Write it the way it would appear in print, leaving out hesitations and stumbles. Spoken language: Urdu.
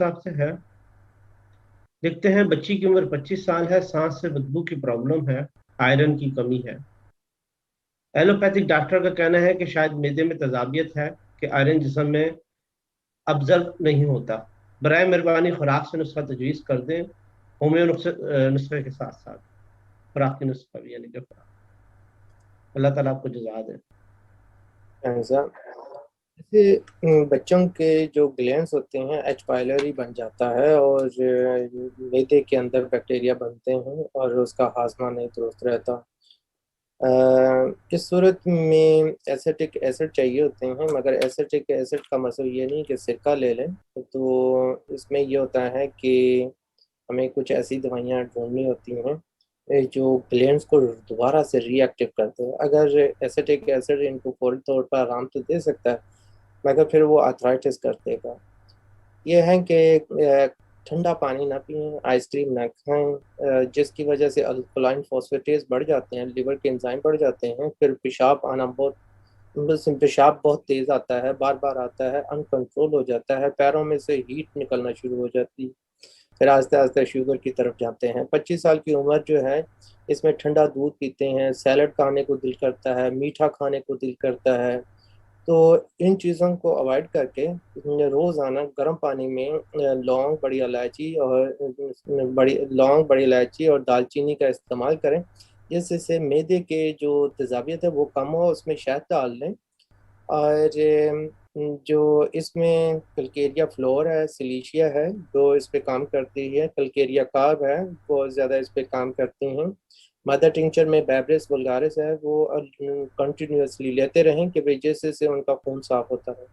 حساب سے ہے. دیکھتے ہیں بچی کی عمر 25 سال ہے، سانس سے بدبو کی پرابلم ہے، آئرن کی کمی ہے. ایلوپیتھک ڈاکٹر کا کہنا ہے کہ شاید معدے میں تذابیت ہے کہ آئرن جسم میں ابزرو نہیں ہوتا. برائے مہربانی خوراک سے نسخہ تجویز کر دیں، ہومیو نسخے کے ساتھ ساتھ خوراک کی نسخہ بھی، یعنی کہ خوراک. اللہ تعالیٰ آپ کو جزا دے. ایسا جیسے بچوں کے جو گلینڈز ہوتے ہیں ایچ پائلری بن جاتا ہے اور معدے کے اندر بیکٹیریا بنتے ہیں اور اس کا ہاضمہ نہیں درست رہتا. اس صورت میں ایسیٹک ایسڈ چاہیے ہوتے ہیں، مگر ایسیٹک ایسڈ کا مطلب یہ نہیں کہ سرکہ لے لیں. تو اس میں یہ ہوتا ہے کہ ہمیں کچھ ایسی دوائیاں ڈھونڈنی ہوتی ہیں جو گلینڈز کو دوبارہ سے ری ایکٹیو کرتے ہیں. اگر ایسیٹک ایسڈ ان کو فوری طور پر آرام تو دے سکتا ہے، مگر پھر وہ آرتھرائٹس کر دے گا. یہ ہے کہ ٹھنڈا پانی نہ پئیں، آئس کریم نہ کھائیں، جس کی وجہ سے الکلائن فاسفیٹیز بڑھ جاتے ہیں، لیور کے انزائم بڑھ جاتے ہیں. پھر پیشاب آنا پیشاب بہت تیز آتا ہے، بار بار آتا ہے، ان کنٹرول ہو جاتا ہے، پیروں میں سے ہیٹ نکلنا شروع ہو جاتی ہے. پھر آہستہ آہستہ شوگر کی طرف جاتے ہیں. 25 سال کی عمر جو ہے اس میں ٹھنڈا دودھ پیتے ہیں، سیلڈ کھانے کو دل کرتا ہے، میٹھا کھانے کو دل کرتا ہے. تو ان چیزوں کو اوائڈ کر کے روزانہ گرم پانی میں لونگ، بڑی الائچی اور دال چینی کا استعمال کریں، جس سے معدے کے جو تیزابیت ہے وہ کم ہو. اس میں شہد ڈال لیں. اور جو اس میں کلکیریا فلور ہے، سلیشیا ہے جو اس پہ کام کرتی ہے، کلکیریا کارب ہے وہ زیادہ اس پہ کام کرتی ہیں. مدر ٹنکچر میں بیبرس ولگارس ہے، وہ کنٹینیوسلی لیتے رہیں کہ جس سے ان کا خون صاف ہوتا ہے.